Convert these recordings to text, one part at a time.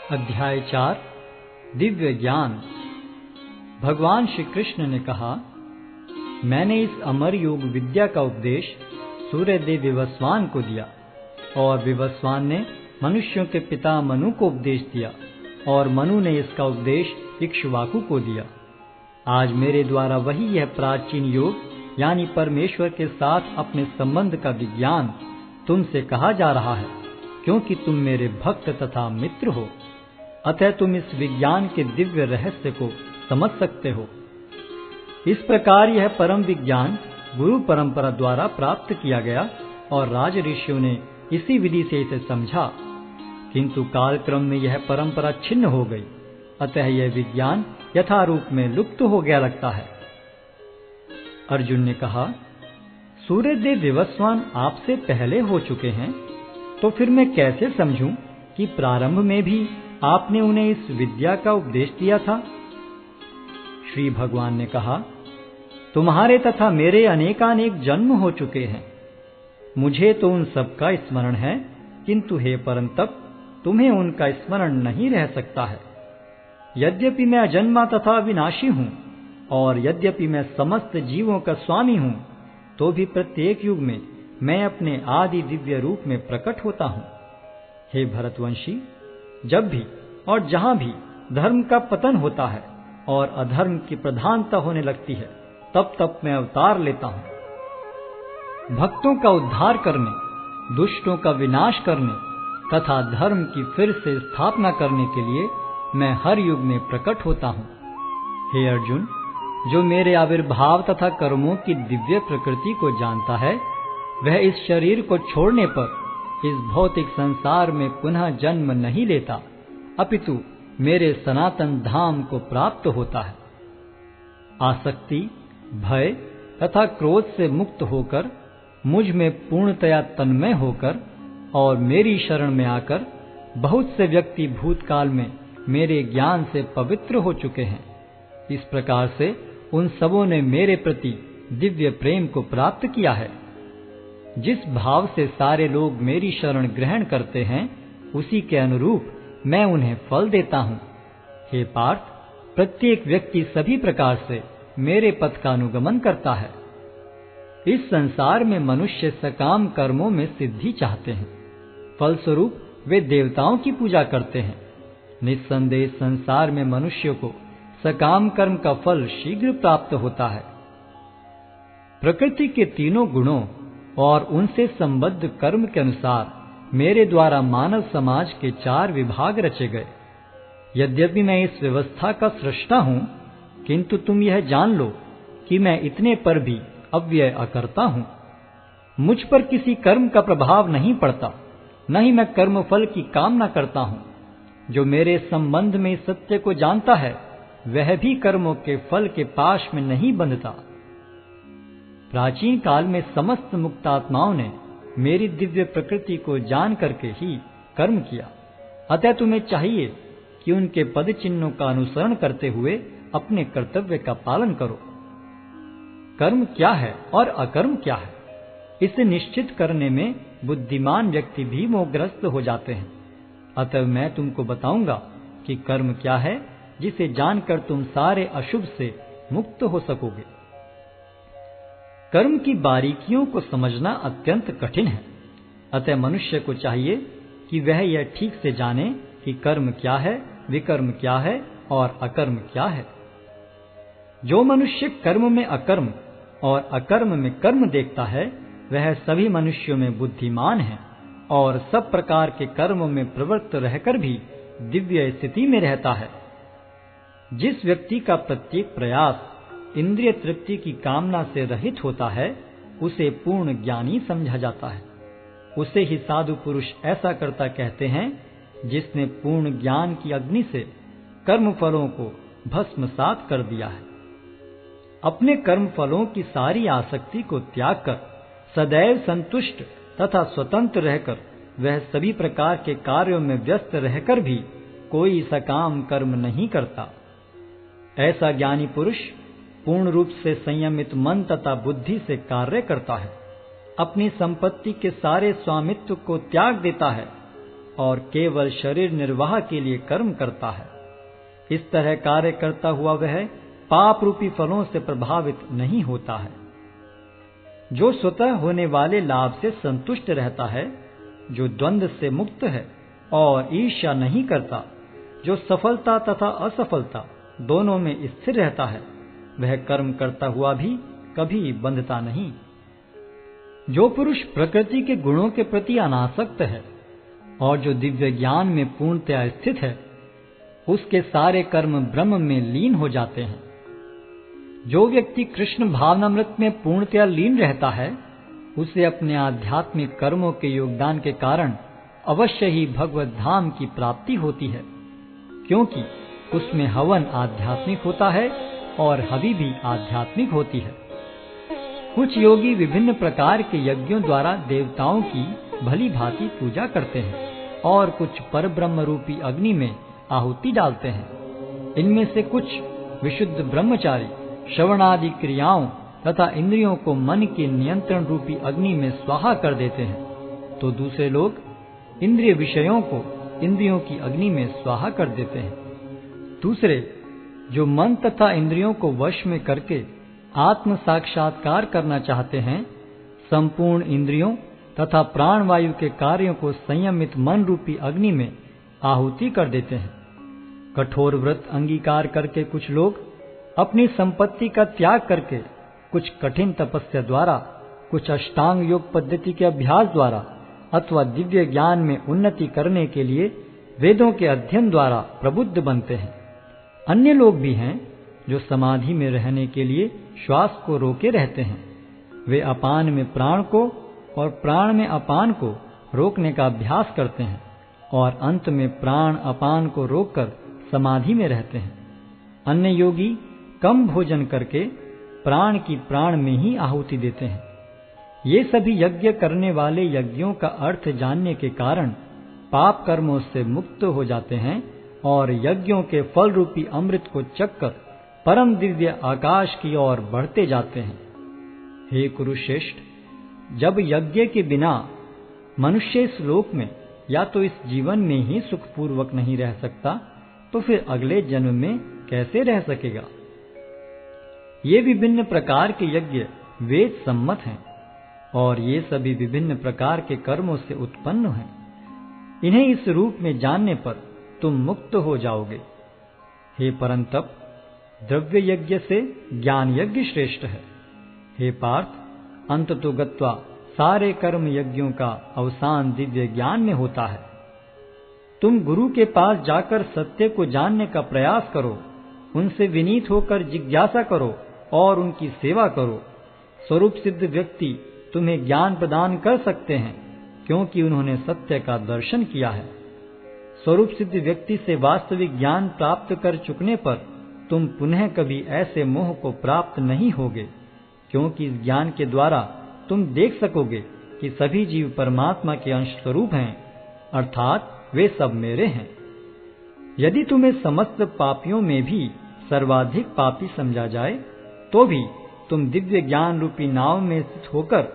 अध्याय 4 दिव्य ज्ञान। भगवान श्री कृष्ण ने कहा, मैंने इस अमर योग विद्या का उपदेश सूर्यदेव विवस्वान को दिया और विवस्वान ने मनुष्यों के पिता मनु को उपदेश दिया और मनु ने इसका उपदेश इक्ष्वाकु को दिया। आज मेरे द्वारा वही यह प्राचीन योग यानी परमेश्वर के साथ अपने संबंध का विज्ञान तुमसे कहा जा रहा है, क्योंकि तुम मेरे भक्त तथा मित्र हो। अतः तुम इस विज्ञान के दिव्य रहस्य को समझ सकते हो। इस प्रकार यह परम विज्ञान गुरु परंपरा द्वारा प्राप्त किया गया और राज ऋषियों ने इसी विधि से इसे समझा, किंतु कालक्रम में यह परंपरा छिन्न हो गई। अतः यह विज्ञान यथारूप में लुप्त हो गया लगता है। अर्जुन ने कहा, सूर्यदेव विवस्वान आपसे पहले हो चुके हैं, तो फिर मैं कैसे समझूं कि प्रारंभ में भी आपने उन्हें इस विद्या का उपदेश दिया था। श्री भगवान ने कहा, तुम्हारे तथा मेरे अनेकानेक जन्म हो चुके हैं। मुझे तो उन सब का स्मरण है, किंतु हे परंतप, तुम्हें उनका स्मरण नहीं रह सकता है। यद्यपि मैं अजन्मा तथा अविनाशी हूँ और यद्यपि मैं समस्त जीवों का स्वामी हूँ, तो भी प्रत्येक युग में मैं अपने आदि दिव्य रूप में प्रकट होता हूँ। हे भरतवंशी, जब भी और जहां भी धर्म का पतन होता है और अधर्म की प्रधानता होने लगती है, तब तब मैं अवतार लेता हूं। भक्तों का उद्धार करने, दुष्टों का विनाश करने तथा धर्म की फिर से स्थापना करने के लिए मैं हर युग में प्रकट होता हूं। हे अर्जुन, जो मेरे आविर्भाव तथा कर्मों की दिव्य प्रकृति को जानता है, वह इस शरीर को छोड़ने पर इस भौतिक संसार में पुनः जन्म नहीं लेता, अपितु मेरे सनातन धाम को प्राप्त होता है। आसक्ति, भय तथा क्रोध से मुक्त होकर मुझ में पूर्णतया तन्मय होकर और मेरी शरण में आकर बहुत से व्यक्ति भूतकाल में मेरे ज्ञान से पवित्र हो चुके हैं। इस प्रकार से उन सबों ने मेरे प्रति दिव्य प्रेम को प्राप्त किया है। जिस भाव से सारे लोग मेरी शरण ग्रहण करते हैं, उसी के अनुरूप मैं उन्हें फल देता हूँ। हे पार्थ, प्रत्येक व्यक्ति सभी प्रकार से मेरे पथ का अनुगमन करता है। इस संसार में मनुष्य सकाम कर्मों में सिद्धि चाहते हैं, फलस्वरूप वे देवताओं की पूजा करते हैं। निस्संदेह संसार में मनुष्य को सकाम कर्म का फल शीघ्र प्राप्त होता है। प्रकृति के तीनों गुणों और उनसे संबद्ध कर्म के अनुसार मेरे द्वारा मानव समाज के 4 विभाग रचे गए। यद्यपि मैं इस व्यवस्था का सृष्टा हूँ, किंतु तुम यह जान लो कि मैं इतने पर भी अव्यय अकर्ता हूँ। मुझ पर किसी कर्म का प्रभाव नहीं पड़ता, न ही मैं कर्म फल की कामना करता हूँ। जो मेरे संबंध में इस सत्य को जानता है, वह भी कर्मों के फल के पाश में नहीं बंधता। प्राचीन काल में समस्त मुक्तात्माओं ने मेरी दिव्य प्रकृति को जान करके ही कर्म किया। अतः तुम्हें चाहिए कि उनके पद चिन्हों का अनुसरण करते हुए अपने कर्तव्य का पालन करो। कर्म क्या है और अकर्म क्या है, इसे निश्चित करने में बुद्धिमान व्यक्ति भी मोहग्रस्त हो जाते हैं। अतः मैं तुमको बताऊंगा कि कर्म क्या है, जिसे जानकर तुम सारे अशुभ से मुक्त हो सकोगे। कर्म की बारीकियों को समझना अत्यंत कठिन है। अतः मनुष्य को चाहिए कि वह यह ठीक से जाने कि कर्म क्या है, विकर्म क्या है और अकर्म क्या है। जो मनुष्य कर्म में अकर्म और अकर्म में कर्म देखता है, वह सभी मनुष्यों में बुद्धिमान है और सब प्रकार के कर्मों में प्रवृत्त रहकर भी दिव्य स्थिति में रहता है। जिस व्यक्ति का प्रत्येक प्रयास इंद्रिय तृप्ति की कामना से रहित होता है, उसे पूर्ण ज्ञानी समझा जाता है। उसे ही साधु पुरुष ऐसा करता कहते हैं, जिसने पूर्ण ज्ञान की अग्नि से कर्म फलों को भस्मसात कर दिया है। अपने कर्म फलों की सारी आसक्ति को त्याग कर सदैव संतुष्ट तथा स्वतंत्र रहकर वह सभी प्रकार के कार्यों में व्यस्त रहकर भी कोई सकाम कर्म नहीं करता। ऐसा ज्ञानी पुरुष पूर्ण रूप से संयमित मन तथा बुद्धि से कार्य करता है, अपनी संपत्ति के सारे स्वामित्व को त्याग देता है और केवल शरीर निर्वाह के लिए कर्म करता है। इस तरह कार्य करता हुआ वह पाप रूपी फलों से प्रभावित नहीं होता है। जो स्वतः होने वाले लाभ से संतुष्ट रहता है, जो द्वंद्व से मुक्त है और ईर्ष्या नहीं करता, जो सफलता तथा असफलता दोनों में स्थिर रहता है, वह कर्म करता हुआ भी कभी बंधता नहीं। जो पुरुष प्रकृति के गुणों के प्रति अनासक्त है और जो दिव्य ज्ञान में पूर्णतया स्थित है, उसके सारे कर्म ब्रह्म में लीन हो जाते हैं। जो व्यक्ति कृष्ण भावनामृत में पूर्णतया लीन रहता है, उसे अपने आध्यात्मिक कर्मों के योगदान के कारण अवश्य ही भगवत धाम की प्राप्ति होती है, क्योंकि उसमें हवन आध्यात्मिक होता है और हवि भी आध्यात्मिक होती है। कुछ योगी विभिन्न प्रकार के यज्ञों द्वारा देवताओं की भली भांति पूजा करते हैं और कुछ परब्रह्म रूपी अग्नि में आहुति डालते हैं। इनमें से कुछ विशुद्ध ब्रह्मचारी श्रवणादि क्रियाओं तथा इंद्रियों को मन के नियंत्रण रूपी अग्नि में स्वाहा कर देते हैं, तो दूसरे लोग इंद्रिय विषयों को इंद्रियों की अग्नि में स्वाहा कर देते हैं। दूसरे जो मन तथा इंद्रियों को वश में करके आत्म साक्षात्कार करना चाहते हैं, संपूर्ण इंद्रियों तथा प्राण वायु के कार्यों को संयमित मन रूपी अग्नि में आहुति कर देते हैं। कठोर व्रत अंगीकार करके कुछ लोग अपनी संपत्ति का त्याग करके, कुछ कठिन तपस्या द्वारा, कुछ अष्टांग योग पद्धति के अभ्यास द्वारा अथवा दिव्य ज्ञान में उन्नति करने के लिए वेदों के अध्ययन द्वारा प्रबुद्ध बनते हैं। अन्य लोग भी हैं जो समाधि में रहने के लिए श्वास को रोके रहते हैं। वे अपान में प्राण को और प्राण में अपान को रोकने का अभ्यास करते हैं और अंत में प्राण अपान को रोककर समाधि में रहते हैं। अन्य योगी कम भोजन करके प्राण की प्राण में ही आहुति देते हैं। ये सभी यज्ञ करने वाले यज्ञों का अर्थ जानने के कारण पाप कर्मों से मुक्त हो जाते हैं और यज्ञों के फल रूपी अमृत को चखकर परम दिव्य आकाश की ओर बढ़ते जाते हैं। हे कुरुश्रेष्ठ, जब यज्ञ के बिना मनुष्य इस लोक में या तो इस जीवन में ही सुखपूर्वक नहीं रह सकता, तो फिर अगले जन्म में कैसे रह सकेगा। ये विभिन्न प्रकार के यज्ञ वेद सम्मत हैं और ये सभी विभिन्न प्रकार के कर्मों से उत्पन्न हैं। इन्हें इस रूप में जानने पर तुम मुक्त हो जाओगे। हे परंतप, द्रव्य यज्ञ से ज्ञान यज्ञ श्रेष्ठ है। हे पार्थ, अंततो गत्वा सारे कर्म यज्ञों का अवसान दिव्य ज्ञान में होता है। तुम गुरु के पास जाकर सत्य को जानने का प्रयास करो, उनसे विनीत होकर जिज्ञासा करो और उनकी सेवा करो। स्वरूप सिद्ध व्यक्ति तुम्हें ज्ञान प्रदान कर सकते हैं, क्योंकि उन्होंने सत्य का दर्शन किया है। स्वरूप सिद्ध व्यक्ति से वास्तविक ज्ञान प्राप्त कर चुकने पर तुम पुनः कभी ऐसे मोह को प्राप्त नहीं होगे, क्योंकि इस ज्ञान के द्वारा तुम देख सकोगे कि सभी जीव परमात्मा के अंश स्वरूप हैं, अर्थात वे सब मेरे हैं। यदि तुम्हें समस्त पापियों में भी सर्वाधिक पापी समझा जाए, तो भी तुम दिव्य ज्ञान रूपी नाव में स्थित होकर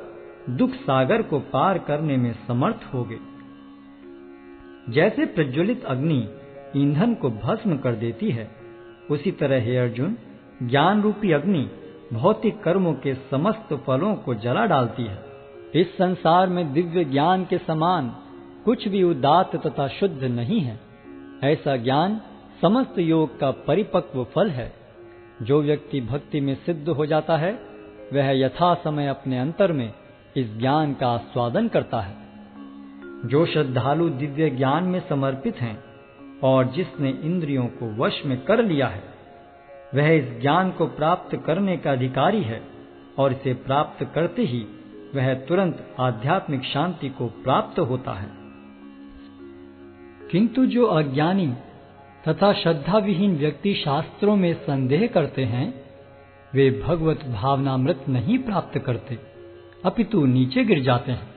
दुख सागर को पार करने में समर्थ होगे। जैसे प्रज्वलित अग्नि ईंधन को भस्म कर देती है, उसी तरह हे अर्जुन, ज्ञान रूपी अग्नि भौतिक कर्मों के समस्त फलों को जला डालती है। इस संसार में दिव्य ज्ञान के समान कुछ भी उदात्त तथा शुद्ध नहीं है। ऐसा ज्ञान समस्त योग का परिपक्व फल है। जो व्यक्ति भक्ति में सिद्ध हो जाता है, वह यथा समय अपने अंतर में इस ज्ञान का आस्वादन करता है। जो श्रद्धालु दिव्य ज्ञान में समर्पित हैं और जिसने इंद्रियों को वश में कर लिया है, वह इस ज्ञान को प्राप्त करने का अधिकारी है और इसे प्राप्त करते ही वह तुरंत आध्यात्मिक शांति को प्राप्त होता है। किंतु जो अज्ञानी तथा श्रद्धा विहीन व्यक्ति शास्त्रों में संदेह करते हैं, वे भगवत भावनामृत नहीं प्राप्त करते, अपितु नीचे गिर जाते हैं।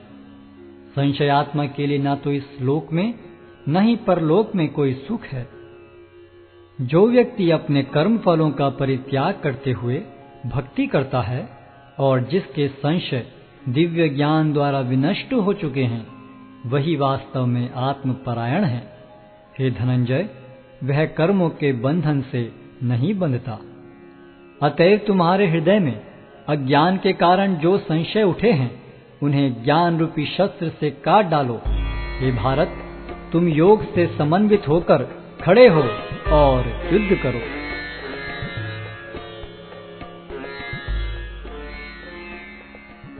संशयात्मा के लिए न तो इस लोक में न ही परलोक में कोई सुख है। जो व्यक्ति अपने कर्म फलों का परित्याग करते हुए भक्ति करता है और जिसके संशय दिव्य ज्ञान द्वारा विनष्ट हो चुके हैं, वही वास्तव में आत्मपरायण है। हे धनंजय, वह कर्मों के बंधन से नहीं बंधता। अतएव तुम्हारे हृदय में अज्ञान के कारण जो संशय उठे हैं, उन्हें ज्ञान रूपी शस्त्र से काट डालो। हे भारत, तुम योग से समन्वित होकर खड़े हो और युद्ध करो।